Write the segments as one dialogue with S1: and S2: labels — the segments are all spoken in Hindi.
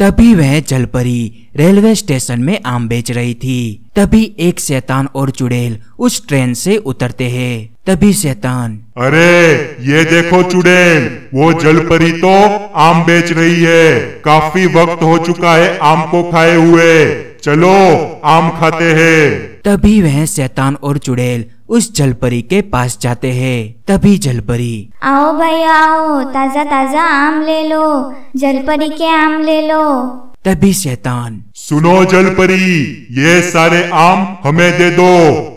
S1: तभी वह जलपरी रेलवे स्टेशन में आम बेच रही थी। तभी एक शैतान और चुड़ैल उस ट्रेन से उतरते हैं। तभी शैतान,
S2: अरे ये देखो चुड़ैल, वो जलपरी तो आम बेच रही है। काफी वक्त हो चुका है आम को खाए हुए, चलो आम खाते हैं।
S1: तभी वह शैतान और चुड़ैल उस जलपरी के पास जाते हैं। तभी जलपरी,
S3: आओ भाई आओ, ताजा ताजा आम ले लो, जलपरी के आम ले लो।
S1: तभी शैतान,
S2: सुनो जलपरी, ये सारे आम हमें दे दो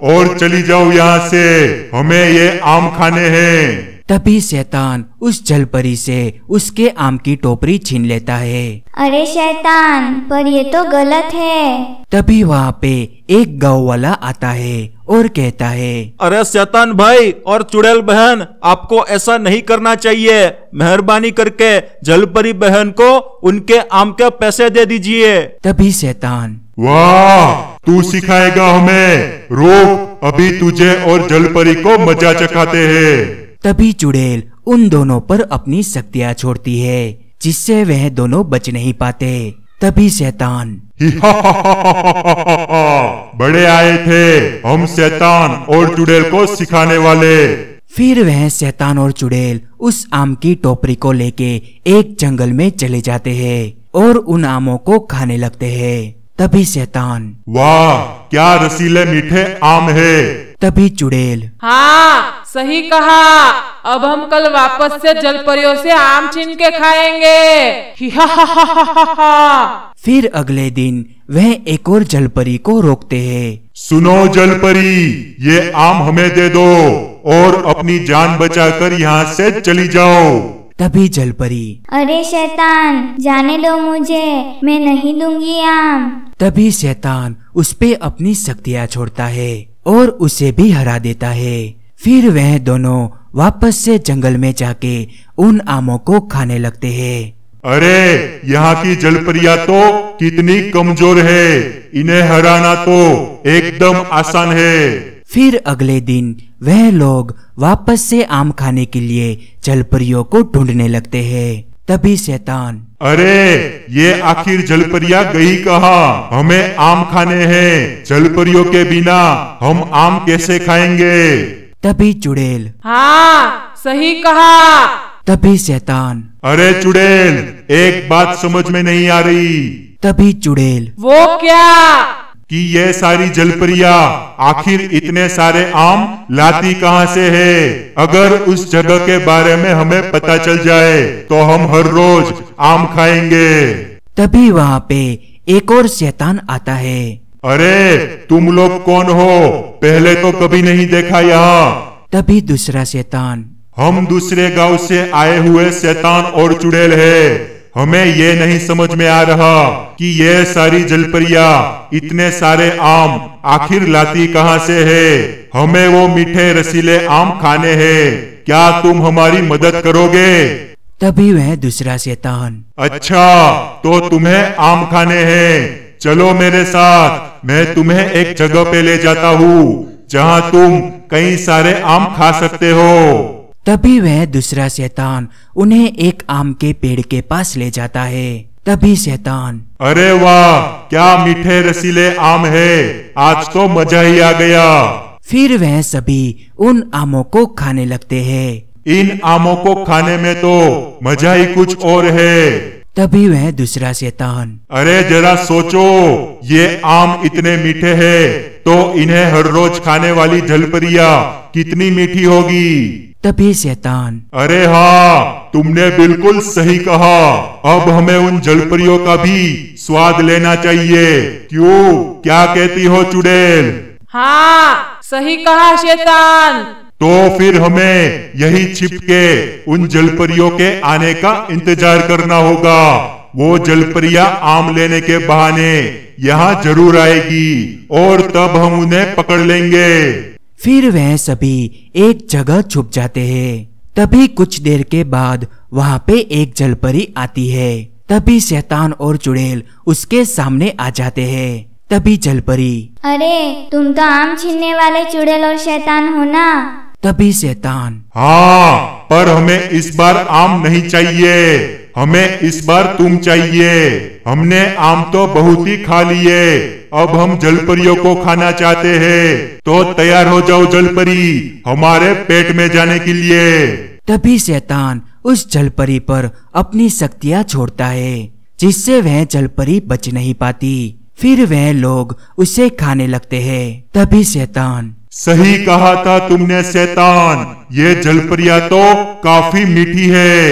S2: और चली जाओ यहाँ से, हमें ये आम खाने हैं।
S1: तभी शैतान उस जलपरी से उसके आम की टोकरी छीन लेता है।
S3: अरे शैतान, पर ये तो गलत है।
S1: तभी वहाँ पे एक गाँव वाला आता है और कहता है,
S4: अरे शैतान भाई और चुड़ैल बहन, आपको ऐसा नहीं करना चाहिए। मेहरबानी करके जलपरी बहन को उनके आम के पैसे दे दीजिए।
S1: तभी शैतान,
S2: वाह, तू सिखाएगा हमें, रोक, अभी तुझे और जलपरी को मजा चखाते हैं।
S1: तभी चुड़ैल उन दोनों पर अपनी शक्तियाँ छोड़ती है, जिससे वह दोनों बच नहीं पाते। तभी शैतान,
S2: बड़े आए थे हम शैतान और चुड़ैल को सिखाने वाले।
S1: फिर वह शैतान और चुड़ैल उस आम की टोकरी को लेके एक जंगल में चले जाते हैं और उन आमों को खाने लगते हैं। तभी शैतान,
S2: वाह, क्या रसीले मीठे आम है।
S1: तभी चुड़ैल,
S5: हाँ सही कहा, अब हम कल वापस से जलपरियों से आम छीन के खाएंगे।
S1: फिर अगले दिन वह एक और जलपरी को रोकते हैं।
S2: सुनो जलपरी, ये आम हमें दे दो और अपनी जान बचाकर यहाँ से चली जाओ।
S1: तभी जलपरी,
S3: अरे शैतान, जाने दो मुझे, मैं नहीं दूंगी आम।
S1: तभी शैतान उस पे अपनी शक्तियाँ छोड़ता है और उसे भी हरा देता है। फिर वह दोनों वापस से जंगल में जाके उन आमों को खाने लगते हैं।
S2: अरे यहाँ की जलपरियाँ तो कितनी कमजोर है, इन्हें हराना तो एकदम आसान है।
S1: फिर अगले दिन वह लोग वापस से आम खाने के लिए जलपरियों को ढूंढने लगते हैं। तभी शैतान,
S2: अरे ये आखिर जलपरियाँ गई कहाँ, हमें आम खाने हैं, जलपरियों के बिना हम आम कैसे खाएंगे।
S1: तभी चुड़ैल,
S5: हाँ सही कहा।
S1: तभी शैतान,
S2: अरे चुड़ैल, एक बात समझ में नहीं आ रही।
S1: तभी चुड़ैल,
S5: वो क्या,
S2: कि ये सारी जलपरियाँ आखिर इतने सारे आम लाती कहाँ से है। अगर उस जगह के बारे में हमें पता चल जाए तो हम हर रोज आम खाएंगे।
S1: तभी वहाँ पे एक और शैतान आता है।
S2: अरे तुम लोग कौन हो, पहले तो कभी नहीं देखा यहाँ।
S1: तभी दूसरा शैतान,
S2: हम दूसरे गांव से आए हुए शैतान और चुड़ैल है, हमें ये नहीं समझ में आ रहा कि ये सारी जलपरियाँ इतने सारे आम आखिर लाती कहाँ से है। हमें वो मीठे रसीले आम खाने हैं, क्या तुम हमारी मदद करोगे।
S1: तभी वह दूसरा शैतान,
S2: अच्छा तो तुम्हें आम खाने हैं, चलो मेरे साथ, मैं तुम्हें एक जगह पे ले जाता हूँ जहाँ तुम कई सारे आम खा सकते हो।
S1: तभी वह दूसरा शैतान उन्हें एक आम के पेड़ के पास ले जाता है। तभी शैतान,
S2: अरे वाह, क्या मीठे रसीले आम है, आज तो मजा ही आ गया।
S1: फिर वह सभी उन आमों को खाने लगते हैं।
S2: इन आमों को खाने में तो मजा ही कुछ और है।
S1: तभी वह दूसरा शैतान,
S2: अरे जरा सोचो, ये आम इतने मीठे हैं तो इन्हें हर रोज खाने वाली जलपरियाँ कितनी मीठी होगी।
S1: तभी शैतान,
S2: अरे हाँ, तुमने बिल्कुल सही कहा, अब हमें उन जलपरियों का भी स्वाद लेना चाहिए। क्यों, क्या कहती हो चुड़ैल।
S5: हाँ सही कहा शैतान।
S2: तो फिर हमें यही छिप के उन जलपरियों के आने का इंतजार करना होगा। वो जलपरियाँ आम लेने के बहाने यहाँ जरूर आएगी और तब हम उन्हें पकड़ लेंगे।
S1: फिर वह सभी एक जगह छुप जाते हैं। तभी कुछ देर के बाद वहाँ पे एक जलपरी आती है। तभी शैतान और चुड़ैल उसके सामने आ जाते हैं। तभी जलपरी,
S3: अरे तुम तो आम छीनने वाले चुड़ैल और शैतान हो ना।
S1: तभी शैतान,
S2: हाँ, पर हमें इस बार आम नहीं चाहिए, हमें इस बार तुम चाहिए। हमने आम तो बहुत ही खा लिए, अब हम जलपरियों को खाना चाहते हैं, तो तैयार हो जाओ जलपरी हमारे पेट में जाने के लिए।
S1: तभी शैतान उस जलपरी पर अपनी शक्तियाँ छोड़ता है, जिससे वह जलपरी बच नहीं पाती। फिर वह लोग उसे खाने लगते हैं। तभी शैतान,
S2: सही कहा था तुमने शैतान, ये जलपरियां तो काफी मीठी है,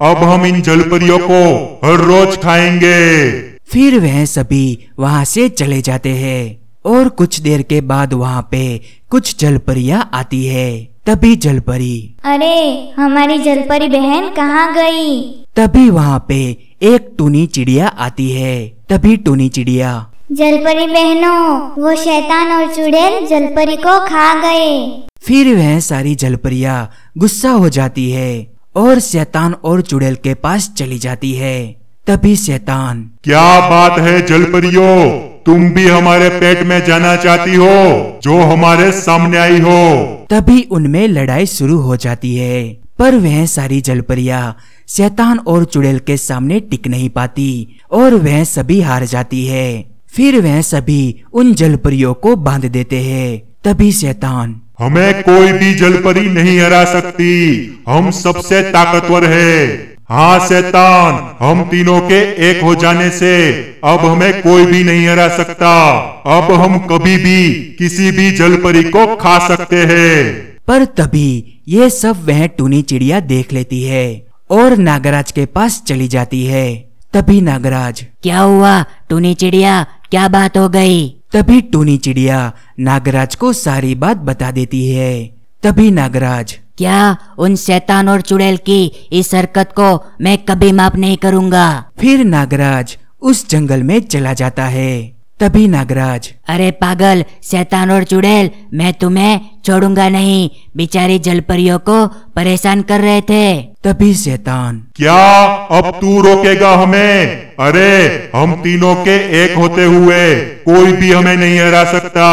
S2: अब हम इन जलपरियों को हर रोज खाएंगे।
S1: फिर वह सभी वहाँ से चले जाते हैं और कुछ देर के बाद वहाँ पे कुछ जलपरियां आती है। तभी जलपरी,
S3: अरे हमारी जलपरी बहन कहाँ गई?
S1: तभी वहाँ पे एक टूनी चिड़िया आती है। तभी टूनी चिड़िया,
S3: जलपरी बहनों, वो शैतान और चुड़ैल जलपरी को खा गए।
S1: फिर वह सारी जलपरियां गुस्सा हो जाती है और शैतान और चुड़ैल के पास चली जाती है। तभी शैतान,
S2: क्या बात है जलपरियों, तुम भी हमारे पेट में जाना चाहती हो जो हमारे सामने आई हो?
S1: तभी उनमें लड़ाई शुरू हो जाती है, पर वह सारी जलपरियां शैतान और चुड़ैल के सामने टिक नहीं पाती और वह सभी हार जाती है। फिर वह सभी उन जलपरियों को बांध देते हैं। तभी शैतान,
S2: हमें कोई भी जलपरी नहीं हरा सकती, हम सबसे ताकतवर है। हाँ शैतान, हम तीनों के एक हो जाने से अब हमें कोई भी नहीं हरा सकता, अब हम कभी भी किसी भी जलपरी को खा सकते हैं।
S1: पर तभी ये सब वह टूनी चिड़िया देख लेती है और नागराज के पास चली जाती है। तभी नागराज,
S6: क्या हुआ टूनी चिड़िया, क्या बात हो गई?
S1: तभी टूनी चिड़िया नागराज को सारी बात बता देती है। तभी नागराज,
S6: क्या उन शैतान और चुड़ैल की इस हरकत को मैं कभी माफ नहीं करूँगा।
S1: फिर नागराज उस जंगल में चला जाता है। तभी नागराज,
S6: अरे पागल शैतान और चुड़ैल, मैं तुम्हें छोड़ूंगा नहीं, बेचारी जलपरियों को परेशान कर रहे थे।
S1: तभी शैतान,
S2: क्या अब तू रोकेगा हमें? अरे हम तीनों के एक होते हुए कोई भी हमें नहीं हरा सकता,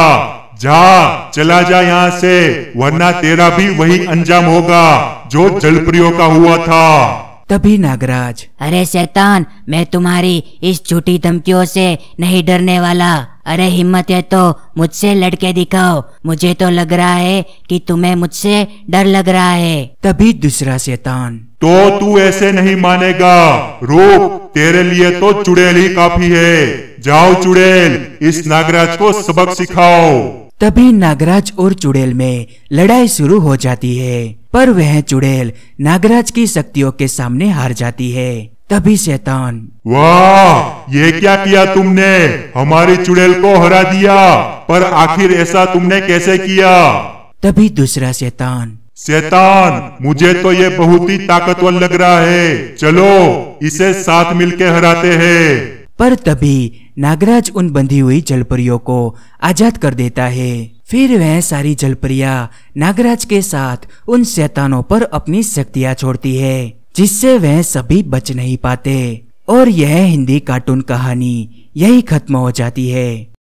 S2: जा चला जा यहाँ से, वरना तेरा भी वही अंजाम होगा जो जलपरियों का हुआ था।
S1: तभी नागराज,
S6: अरे शैतान, मैं तुम्हारी इस झूठी धमकियों से नहीं डरने वाला, अरे हिम्मत है तो मुझसे लड़के दिखाओ, मुझे तो लग रहा है कि तुम्हें मुझसे डर लग रहा है।
S1: तभी दूसरा शैतान,
S2: तो तू ऐसे नहीं मानेगा, रुक, तेरे लिए तो चुड़ैल ही काफी है, जाओ चुड़ैल इस नागराज को सबक सिखाओ।
S1: तभी नागराज और चुड़ैल में लड़ाई शुरू हो जाती है, पर वह चुड़ैल नागराज की शक्तियों के सामने हार जाती है। तभी शैतान,
S2: वाह, ये क्या किया तुमने, हमारी चुड़ैल को हरा दिया, पर आखिर ऐसा तुमने कैसे किया?
S1: तभी दूसरा शैतान,
S2: शैतान, मुझे तो ये बहुत ही ताकतवर लग रहा है, चलो इसे साथ मिलके हराते हैं।
S1: पर तभी नागराज उन बंधी हुई जलपरियों को आजाद कर देता है। फिर वह सारी जलपरियां नागराज के साथ उन शैतानों पर अपनी शक्तियां छोड़ती है, जिससे वह सभी बच नहीं पाते और यह हिंदी कार्टून कहानी यही खत्म हो जाती है।